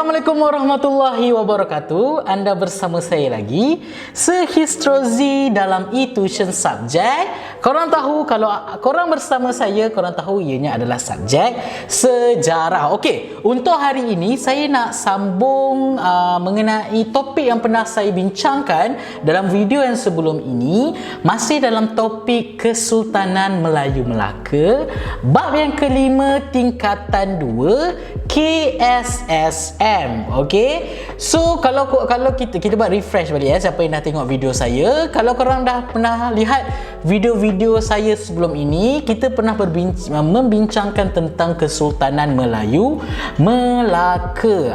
Assalamualaikum warahmatullahi wabarakatuh. Anda bersama saya lagi, Sehistrozi dalam e-tuition subjek. Korang tahu, kalau korang bersama saya, korang tahu ianya adalah subjek sejarah. Okey, untuk hari ini saya nak sambung mengenai topik yang pernah saya bincangkan dalam video yang sebelum ini. Masih dalam topik Kesultanan Melayu Melaka, bab yang kelima tingkatan 2, KSSM. Okey. So kalau kita buat refresh balik siapa yang dah tengok video saya, kalau korang dah pernah lihat video-video saya sebelum ini, kita pernah membincangkan tentang Kesultanan Melayu Melaka.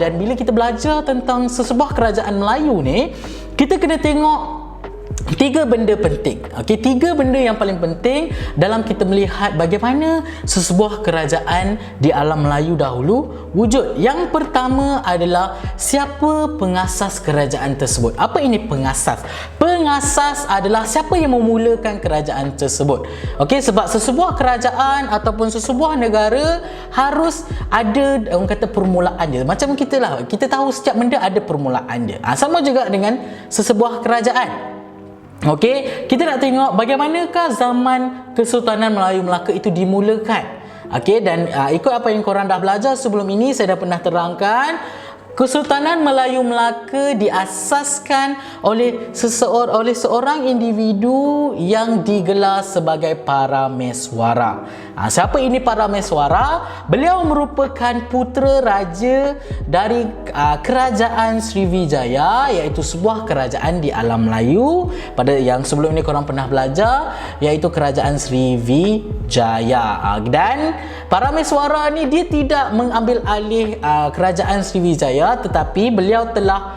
Dan bila kita belajar tentang sesebuah kerajaan Melayu ni, kita kena tengok tiga benda penting. Okey, tiga benda yang paling penting dalam kita melihat bagaimana sesebuah kerajaan di alam Melayu dahulu wujud. Yang pertama adalah siapa pengasas kerajaan tersebut. Apa ini pengasas? Pengasas adalah siapa yang memulakan kerajaan tersebut. Okey, sebab sesebuah kerajaan ataupun sesebuah negara harus ada orang kata permulaan dia. Macam kita lah, kita tahu setiap benda ada permulaan dia. Sama juga dengan sesebuah kerajaan. Okey, kita nak tengok bagaimanakah zaman Kesultanan Melayu Melaka itu dimulakan. Okey, dan ikut apa yang korang dah belajar sebelum ini, saya dah pernah terangkan Kesultanan Melayu Melaka diasaskan oleh seorang individu yang digelar sebagai Parameswara. Siapa ini Parameswara? Beliau merupakan putera raja dari kerajaan Sriwijaya, iaitu sebuah kerajaan di alam Melayu. Pada yang sebelum ini korang pernah belajar, iaitu kerajaan Sriwijaya. Dan Parameswara ni dia tidak mengambil alih kerajaan Sriwijaya, tetapi beliau telah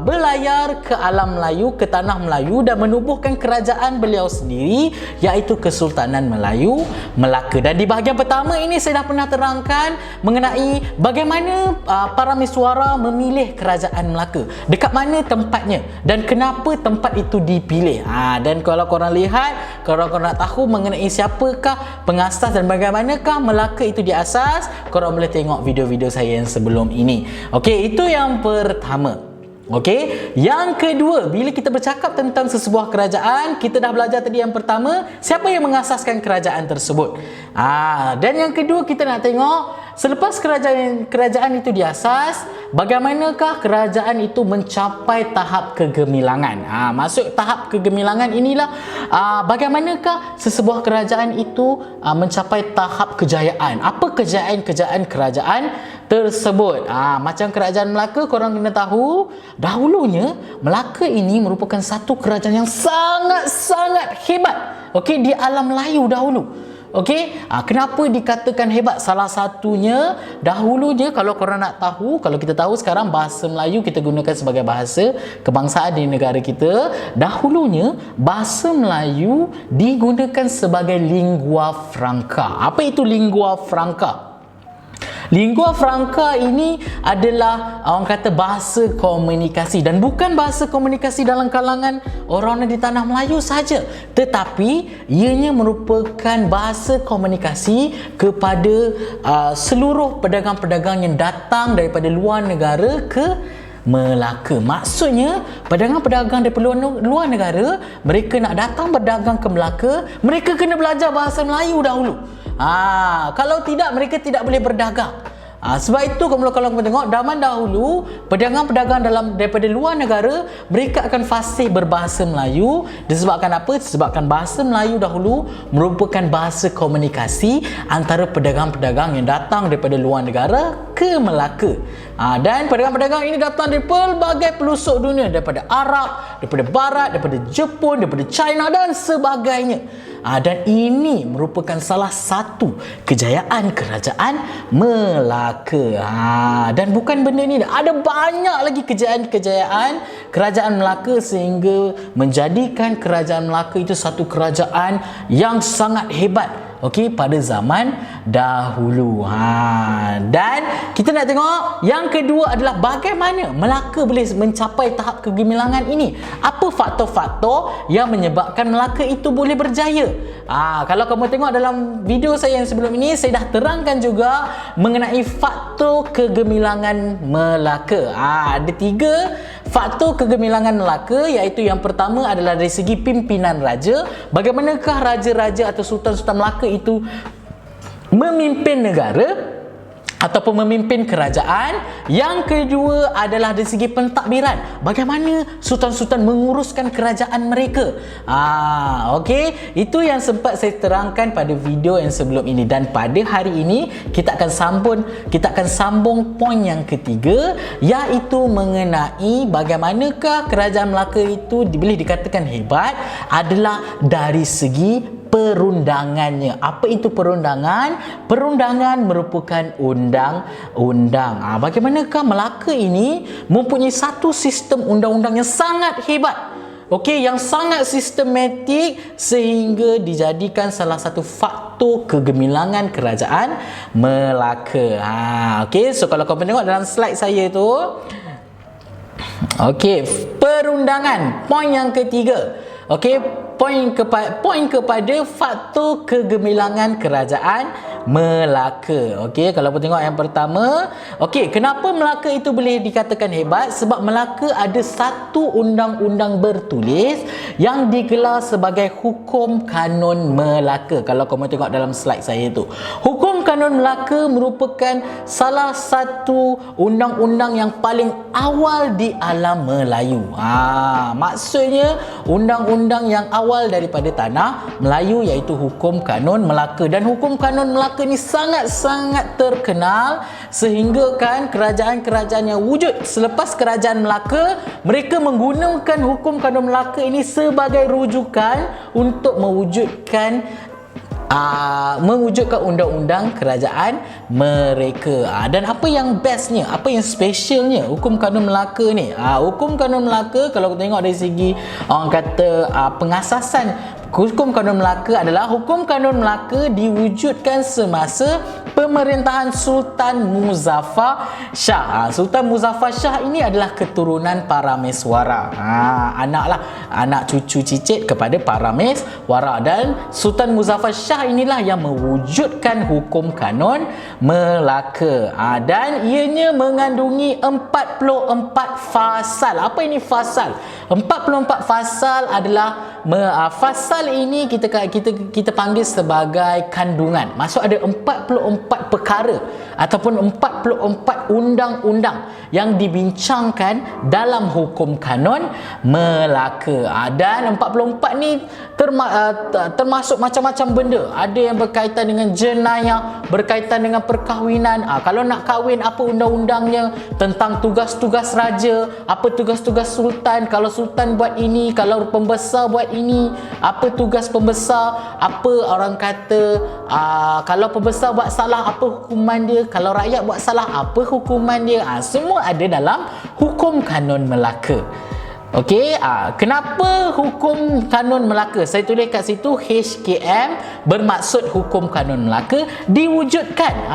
berlayar ke alam Melayu, ke tanah Melayu, dan menubuhkan kerajaan beliau sendiri, iaitu Kesultanan Melayu Melaka. Dan di bahagian pertama ini saya dah pernah terangkan mengenai bagaimana Parameswara memilih kerajaan Melaka, dekat mana tempatnya dan kenapa tempat itu dipilih. Dan kalau korang lihat, kalau korang nak tahu mengenai siapakah pengasas dan bagaimanakah Melaka itu diasas, korang boleh tengok video-video saya yang sebelum ini. Okey, itu yang pertama. Okey, yang kedua, bila kita bercakap tentang sesebuah kerajaan, kita dah belajar tadi yang pertama, siapa yang mengasaskan kerajaan tersebut. Dan yang kedua, kita nak tengok selepas kerajaan itu diasas, bagaimanakah kerajaan itu mencapai tahap kegemilangan. Masuk tahap kegemilangan inilah bagaimanakah sesebuah kerajaan itu mencapai tahap kejayaan. Apa kejayaan-kejayaan kerajaan tersebut? Macam kerajaan Melaka, korang kena tahu, dahulunya Melaka ini merupakan satu kerajaan yang sangat-sangat hebat. Okey, di alam Melayu dahulu. Okey, kenapa dikatakan hebat? Salah satunya, dahulunya kalau korang nak tahu, kalau kita tahu sekarang bahasa Melayu kita gunakan sebagai bahasa kebangsaan di negara kita. Dahulunya bahasa Melayu digunakan sebagai lingua franca. Apa itu lingua franca? Lingua franca ini adalah orang kata bahasa komunikasi, dan bukan bahasa komunikasi dalam kalangan orang di tanah Melayu saja, tetapi ianya merupakan bahasa komunikasi kepada seluruh pedagang-pedagang yang datang daripada luar negara ke Melaka. Maksudnya pedagang-pedagang daripada luar negara, mereka nak datang berdagang ke Melaka, mereka kena belajar bahasa Melayu dahulu. Kalau tidak, mereka tidak boleh berdagang. Sebab itu kalau kamu tengok zaman dahulu, pedagang-pedagang daripada luar negara, mereka akan fasih berbahasa Melayu. Disebabkan apa? Disebabkan bahasa Melayu dahulu merupakan bahasa komunikasi antara pedagang-pedagang yang datang daripada luar negara ke Melaka. Dan pedagang-pedagang ini datang dari pelbagai pelosok dunia, daripada Arab, daripada Barat, daripada Jepun, daripada China dan sebagainya. Dan ini merupakan salah satu kejayaan kerajaan Melaka. Dan bukan benda ni, ada banyak lagi kejayaan-kejayaan kerajaan Melaka sehingga menjadikan kerajaan Melaka itu satu kerajaan yang sangat hebat. okey, pada zaman dahulu. Dan kita nak tengok yang kedua adalah bagaimana Melaka boleh mencapai tahap kegemilangan ini. Apa faktor-faktor yang menyebabkan Melaka itu boleh berjaya? Kalau kamu tengok dalam video saya yang sebelum ini, saya dah terangkan juga mengenai faktor kegemilangan Melaka. Ada 3 faktor kegemilangan Melaka, iaitu yang pertama adalah dari segi pimpinan raja. Bagaimanakah raja-raja atau sultan-sultan Melaka itu memimpin negara ataupun memimpin kerajaan. Yang kedua adalah dari segi pentadbiran, bagaimana sultan-sultan menguruskan kerajaan mereka. Okey, itu yang sempat saya terangkan pada video yang sebelum ini. Dan pada hari ini kita akan sambung poin yang ketiga, iaitu mengenai bagaimanakah kerajaan Melaka itu boleh dikatakan hebat adalah dari segi perundangannya. Apa itu perundangan? Perundangan merupakan undang-undang. Bagaimanakah Melaka ini mempunyai satu sistem undang-undang yang sangat hebat, okey, yang sangat sistematik, sehingga dijadikan salah satu faktor kegemilangan kerajaan Melaka. Okey, so kalau kau tengok dalam slide saya tu, okey, perundangan, poin yang ketiga. Okey, poin kepada faktor kegemilangan kerajaan Melaka. Okey, kalau kita tengok yang pertama, okey, kenapa Melaka itu boleh dikatakan hebat? Sebab Melaka ada satu undang-undang bertulis yang digelar sebagai Hukum Kanun Melaka. Kalau kamu tengok dalam slide saya tu, Hukum Kanun Melaka merupakan salah satu undang-undang yang paling awal di alam Melayu. Maksudnya undang-undang yang awal daripada tanah Melayu, iaitu Hukum Kanun Melaka. Dan Hukum Kanun Melaka ni sangat-sangat terkenal, sehingga kan kerajaan-kerajaan yang wujud selepas kerajaan Melaka, mereka menggunakan Hukum Kanun Melaka ini sebagai rujukan untuk mewujudkan undang-undang kerajaan mereka. Dan apa yang bestnya, apa yang specialnya Hukum Kanun Melaka ni? Hukum Kanun Melaka, kalau kita tengok dari segi orang kata pengasasan Hukum Kanun Melaka adalah Hukum Kanun Melaka diwujudkan semasa pemerintahan Sultan Muzaffar Shah. Sultan Muzaffar Shah ini adalah keturunan Parameswara. Anak cucu cicit kepada Parameswara. Dan Sultan Muzaffar Shah inilah yang mewujudkan Hukum Kanun Melaka. Dan ianya mengandungi 44 fasal. Apa ini fasal? 44 fasal adalah fasal ini kita panggil sebagai kandungan. Maksud ada 44 perkara ataupun 44 undang-undang yang dibincangkan dalam Hukum Kanun Melaka. Dan 44 ni termasuk macam-macam benda. Ada yang berkaitan dengan jenayah, berkaitan dengan perkahwinan. Kalau nak kahwin, apa undang-undangnya, tentang tugas-tugas raja, apa tugas-tugas sultan, kalau sultan buat ini, kalau pembesar buat ini, apa tugas pembesar, apa orang kata kalau pembesar buat salah, apa hukuman dia, kalau rakyat buat salah, apa hukuman dia. Semua ada dalam Hukum Kanun Melaka. Okey, kenapa Hukum Kanun Melaka? Saya tulis kat situ HKM, bermaksud Hukum Kanun Melaka diwujudkan.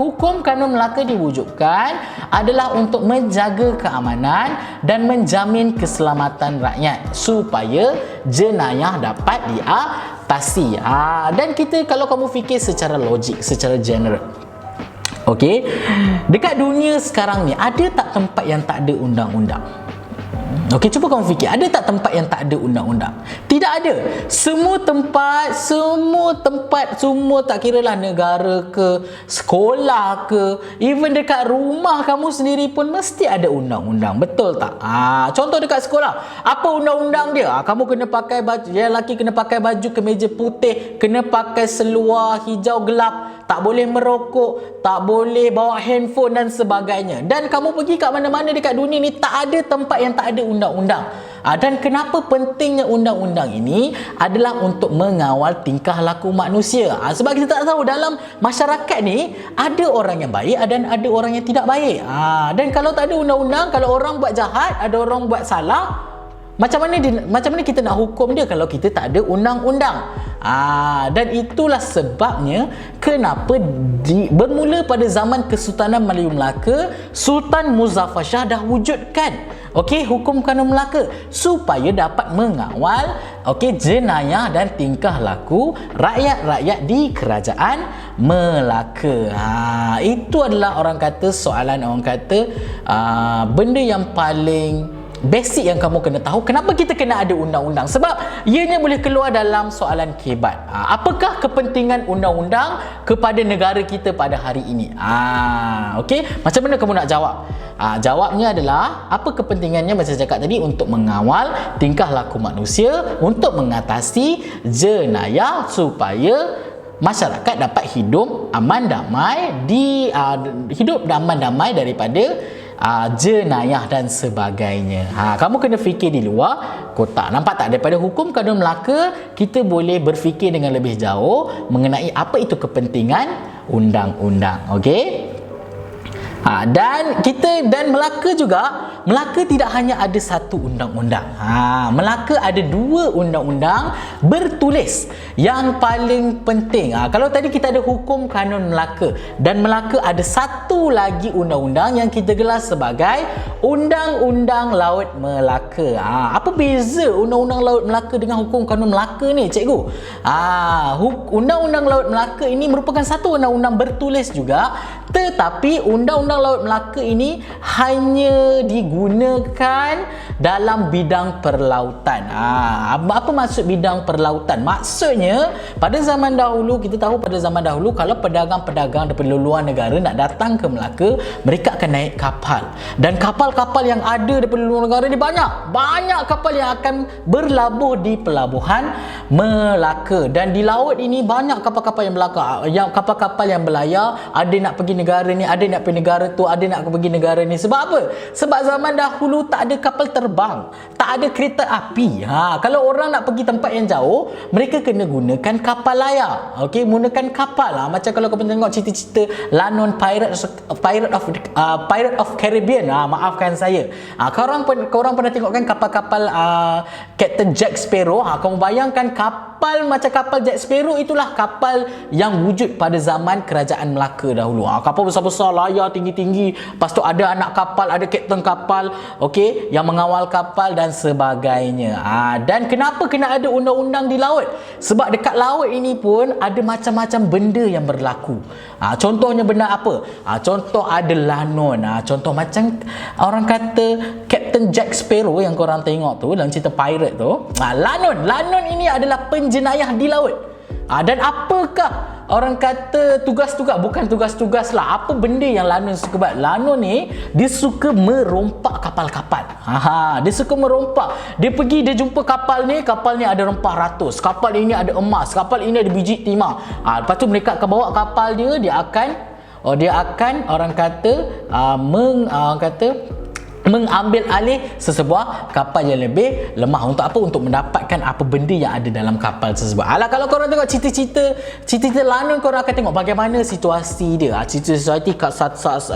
Hukum Kanun Melaka diwujudkan adalah untuk menjaga keamanan dan menjamin keselamatan rakyat supaya jenayah dapat diatasi. Dan kita, kalau kamu fikir secara logik, secara general, okey, dekat dunia sekarang ni ada tak tempat yang tak ada undang-undang? Okey, cuba kamu fikir, ada tak tempat yang tak ada undang-undang? Tidak ada. Semua tempat, semua tak kiralah negara ke, sekolah ke, even dekat rumah kamu sendiri pun mesti ada undang-undang. Betul tak? Contoh dekat sekolah, apa undang-undang dia? Kamu kena pakai baju, yang lelaki kena pakai baju kemeja putih, kena pakai seluar hijau gelap, tak boleh merokok, tak boleh bawa handphone dan sebagainya. Dan kamu pergi kat mana-mana dekat dunia ni, tak ada tempat yang tak ada undang-undang. Dan kenapa pentingnya undang-undang ini adalah untuk mengawal tingkah laku manusia. Sebab kita tak tahu dalam masyarakat ni ada orang yang baik dan ada orang yang tidak baik. Dan kalau tak ada undang-undang, kalau orang buat jahat, ada orang buat salah, macam mana kita nak hukum dia kalau kita tak ada undang-undang? Dan itulah sebabnya kenapa bermula pada zaman Kesultanan Melayu Melaka, Sultan Muzaffar Shah dah wujudkan hukum kanun Melaka supaya dapat mengawal jenayah dan tingkah laku rakyat-rakyat di kerajaan Melaka. Itu adalah orang kata benda yang paling basic yang kamu kena tahu. Kenapa kita kena ada undang-undang? Sebab ianya boleh keluar dalam soalan kebat. Apakah kepentingan undang-undang kepada negara kita pada hari ini? Macam mana kamu nak jawab? Jawabnya adalah, apa kepentingannya macam saya cakap tadi? Untuk mengawal tingkah laku manusia, untuk mengatasi jenayah supaya masyarakat dapat hidup aman damai daripada jenayah dan sebagainya. Kamu kena fikir di luar kotak. Nampak tak? Daripada hukum kanun Melaka, kita boleh berfikir dengan lebih jauh mengenai apa itu kepentingan undang-undang. Dan Melaka tidak hanya ada satu undang-undang. Melaka ada 2 undang-undang bertulis yang paling penting. Kalau tadi kita ada hukum kanun Melaka, dan Melaka ada satu lagi undang-undang yang kita gelar sebagai Undang-Undang Laut Melaka. Apa beza Undang-Undang Laut Melaka dengan hukum kanun Melaka ni, cikgu? Undang-Undang Laut Melaka ini merupakan satu undang-undang bertulis juga, tetapi Undang-Undang Laut Melaka ini hanya digunakan dalam bidang perlautan. Apa maksud bidang perlautan? Maksudnya pada zaman dahulu, kita tahu pada zaman dahulu kalau pedagang-pedagang daripada luar negara nak datang ke Melaka, mereka akan naik kapal. Dan kapal-kapal yang ada daripada luar negara ni banyak kapal yang akan berlabuh di pelabuhan Melaka. Dan di laut ini banyak kapal-kapal yang berlayar, ada nak pergi negara ni, ada nak pergi negara tu, ada nak pergi negara ni. Sebab apa? Sebab zaman dahulu tak ada kapal terbang, tak ada kereta api. Kalau orang nak pergi tempat yang jauh, mereka kena gunakan kapal layar. Menggunakan kapal. Macam kalau kau tengok cerita-cerita Lanon Pirate of Caribbean. Maafkan saya. Korang pernah tengok kan kapal-kapal Captain Jack Sparrow? Kamu bayangkan kapal macam kapal Jack Sparrow, itulah kapal yang wujud pada zaman kerajaan Melaka dahulu. Kapal besar-besar, layar tinggi-tinggi, lepas tu ada anak kapal, ada kapten kapal, yang mengawal kapal dan sebagainya. Dan kenapa kena ada undang-undang di laut? Sebab dekat laut ini pun ada macam-macam benda yang berlaku. Contohnya benda apa? Contoh ada lanon. Contoh macam orang kata Captain Jack Sparrow yang korang tengok tu dalam cerita pirate tu. Lanon ini adalah penjenayah di laut. Dan apakah orang kata bukan tugas-tugas lah, apa benda yang Lanon suka buat? Lanon ni dia suka merompak kapal-kapal. Dia suka merompak. Dia jumpa kapal ni ada rempah ratus, kapal ini ada emas, kapal ini ada biji timah. Lepas tu mereka akan bawa kapal dia akan orang kata mengambil alih sesebuah kapal yang lebih lemah. Untuk apa? Untuk mendapatkan apa benda yang ada dalam kapal tersebut. Kalau korang tengok cerita Lanon, korang akan tengok bagaimana situasi dia. Situasi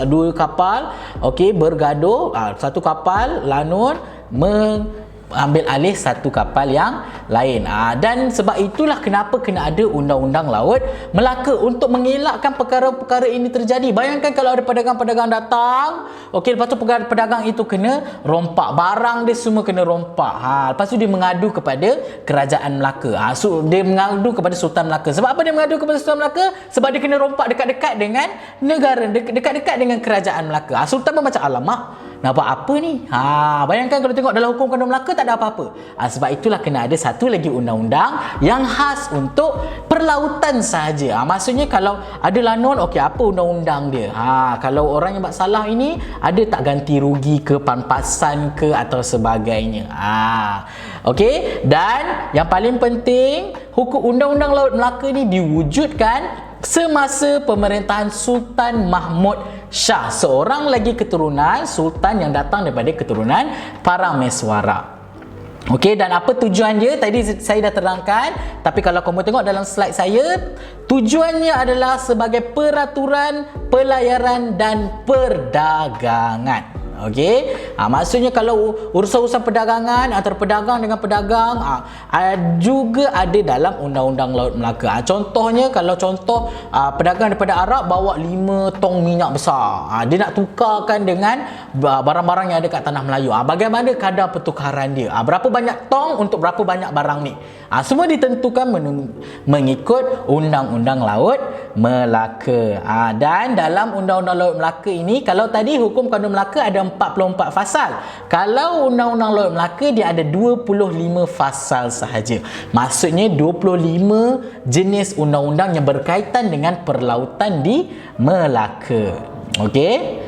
dua kapal bergaduh. Satu kapal Lanon mengambil alih satu kapal yang lain. Dan sebab itulah kenapa kena ada Undang-Undang Laut Melaka, untuk mengelakkan perkara-perkara ini terjadi. Bayangkan kalau ada pedagang-pedagang datang, lepas tu pedagang itu kena rompak, barang dia semua kena rompak. Lepas tu dia mengadu kepada kerajaan Melaka. Dia mengadu kepada Sultan Melaka. Sebab apa dia mengadu kepada Sultan Melaka? Sebab dia kena rompak dekat-dekat dengan negara, dekat-dekat dengan kerajaan Melaka. Sultan pun macam, alamak, nak buat apa ni? Bayangkan kalau tengok dalam hukum kanun Melaka tak ada apa-apa. Sebab itulah kena ada satu lagi undang-undang yang khas untuk perlautan sahaja. Maksudnya kalau ada Lanon, apa undang-undang dia? Kalau orang yang buat salah ini, ada tak ganti rugi ke, pampasan ke atau sebagainya. Dan yang paling penting, hukum Undang-Undang Laut Melaka ni diwujudkan semasa pemerintahan Sultan Mahmud Shah, seorang lagi keturunan sultan yang datang daripada keturunan Parameswara. Dan apa tujuan dia? Tadi saya dah terangkan, tapi kalau kamu tengok dalam slide saya, tujuannya adalah sebagai peraturan pelayaran dan perdagangan. Okey. Maksudnya kalau urusan-urusan perdagangan antara pedagang dengan pedagang juga ada dalam Undang-Undang Laut Melaka. Contohnya kalau contoh pedagang daripada Arab bawa 5 tong minyak besar. Dia nak tukarkan dengan barang-barang yang ada kat tanah Melayu. Bagaimana kadar pertukaran dia? Berapa banyak tong untuk berapa banyak barang ni? Semua ditentukan mengikut Undang-Undang Laut Melaka. Dan dalam Undang-Undang Laut Melaka ini, kalau tadi hukum kanun Melaka ada 44 fasal. Kalau Undang-Undang Laut Melaka dia ada 25 fasal sahaja. Maksudnya 25 jenis undang-undang yang berkaitan dengan perlautan di Melaka. Okey.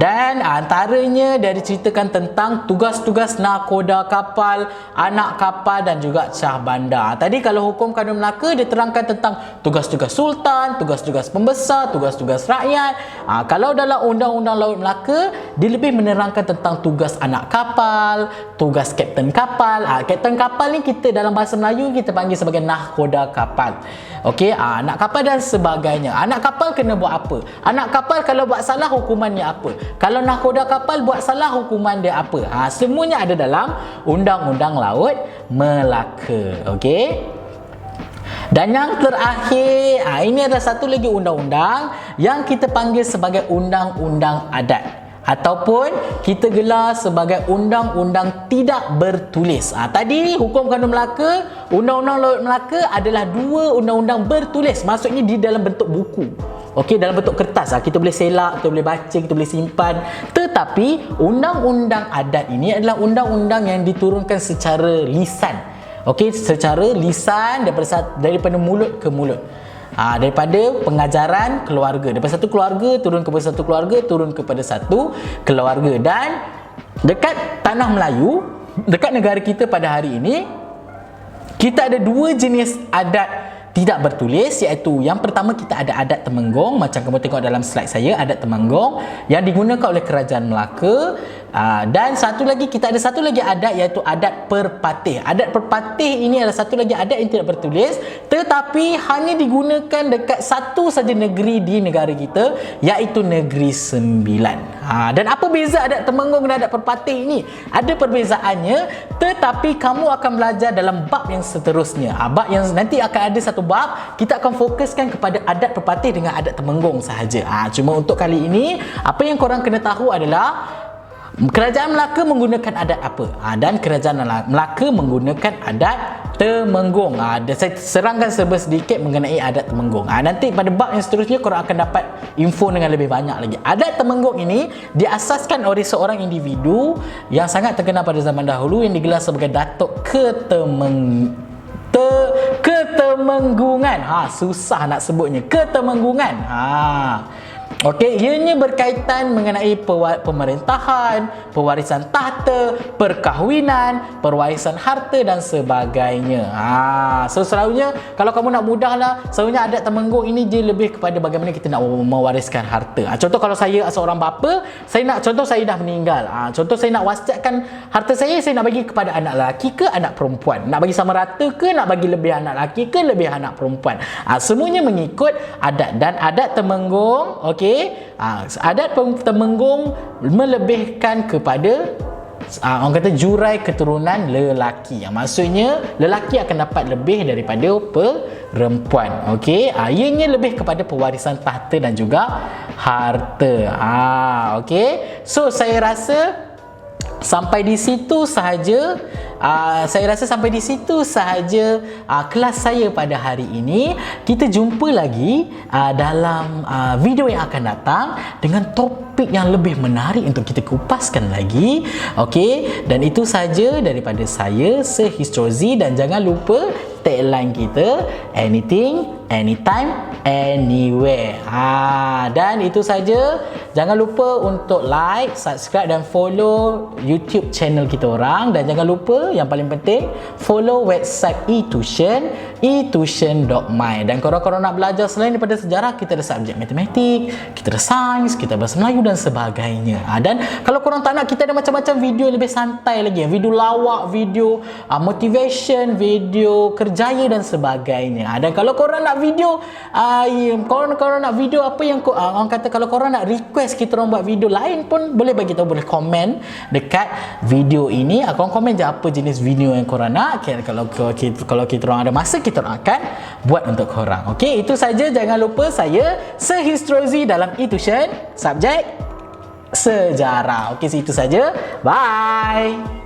Dan antaranya dia diceritakan tentang tugas-tugas nakoda kapal, anak kapal dan juga cah bandar. Tadi kalau hukum kanun Melaka dia terangkan tentang tugas-tugas sultan, tugas-tugas pembesar, tugas-tugas rakyat. Kalau dalam Undang-Undang Laut Melaka dia lebih menerangkan tentang tugas anak kapal, tugas kapten kapal. Kapten kapal ni kita dalam bahasa Melayu kita panggil sebagai nakoda kapal. Okey, anak kapal dan sebagainya. Anak kapal kena buat apa? Anak kapal kalau buat salah hukumannya apa? Kalau nakoda kapal buat salah hukuman dia apa? Semuanya ada dalam Undang-Undang Laut Melaka. Okey. Dan yang terakhir, ini ada satu lagi undang-undang yang kita panggil sebagai Undang-Undang Adat ataupun kita gelar sebagai Undang-Undang Tidak Bertulis. Tadi hukum kanun Melaka, Undang-Undang Laut Melaka adalah 2 undang-undang bertulis. Maksudnya di dalam bentuk buku. Okey, dalam bentuk kertas. Kita boleh selak, kita boleh baca, kita boleh simpan. Tetapi Undang-Undang Adat ini adalah undang-undang yang diturunkan secara lisan. Okey, secara lisan daripada mulut ke mulut. Daripada pengajaran keluarga, daripada satu keluarga turun kepada satu keluarga, turun kepada satu keluarga. Dan dekat tanah Melayu, dekat negara kita pada hari ini, kita ada 2 jenis adat tidak bertulis, iaitu yang pertama kita ada adat Temenggong, macam kamu tengok dalam slide saya, adat Temenggong yang digunakan oleh Kerajaan Melaka. Dan kita ada satu lagi adat, iaitu adat Perpatih. Adat Perpatih ini adalah satu lagi adat yang tidak bertulis, tetapi hanya digunakan dekat satu saja negeri di negara kita, iaitu Negeri Sembilan. Dan apa beza adat Temenggong dan adat Perpatih ini? Ada perbezaannya, tetapi kamu akan belajar dalam bab yang seterusnya. Bab yang nanti akan ada satu bab, kita akan fokuskan kepada adat Perpatih dengan adat Temenggong sahaja. Cuma untuk kali ini, apa yang korang kena tahu adalah Kerajaan Melaka menggunakan adat apa? Dan Kerajaan Melaka menggunakan adat Temenggong. Saya serangkan sedikit mengenai adat Temenggong. Nanti pada bab yang seterusnya korang akan dapat info dengan lebih banyak lagi. Adat Temenggong ini diasaskan oleh seorang individu yang sangat terkenal pada zaman dahulu yang digelar sebagai Datuk Ketemenggungan. Susah nak sebutnya. Ketemenggungan. Okey, ianya berkaitan mengenai pemerintahan, pewarisan tahta, perkahwinan, perwarisan harta dan sebagainya. So selalunya kalau kamu nak mudahlah, selalunya adat Temenggong ini dia lebih kepada bagaimana kita nak mewariskan harta. Contoh kalau saya seorang bapa, saya dah meninggal. Contoh saya nak wasiatkan harta saya nak bagi kepada anak lelaki ke anak perempuan? Nak bagi sama rata ke nak bagi lebih anak lelaki ke lebih anak perempuan? Semuanya mengikut adat. Dan adat Temenggong, okey, adat Temenggong melebihkan kepada orang kata jurai keturunan lelaki. Maksudnya lelaki akan dapat lebih daripada perempuan. Okey, ianya lebih kepada pewarisan tahta dan juga harta. Okey, so saya rasa sampai di situ sahaja. Kelas saya pada hari ini. Kita jumpa lagi dalam video yang akan datang dengan topik yang lebih menarik untuk kita kupaskan lagi. Okey, dan itu saja daripada saya, Sir Histrozi, dan jangan lupa tagline kita, anything, anytime, anywhere. Dan itu saja. Jangan lupa untuk like, subscribe dan follow YouTube channel kita orang. Dan jangan lupa yang paling penting, follow website eTuition, eTuition.my. Dan korang-korang nak belajar selain daripada sejarah, kita ada subjek matematik, kita ada sains, kita ada bahasa Melayu dan sebagainya. Dan kalau korang tak nak, kita ada macam-macam video lebih santai lagi, video lawak, video motivation, video kerjaya dan sebagainya. Dan kalau korang nak nak video korang nak video apa yang orang kata, kalau korang nak request kita orang buat video lain pun boleh bagi tahu, boleh komen dekat video ini. Korang komen je apa jenis video yang korang nak. Kalau kita orang ada masa, kita orang akan buat untuk korang. Okey, itu saja. Jangan lupa saya Sehistrozi dalam e-tuition subjek sejarah. Okey, itu saja. Bye.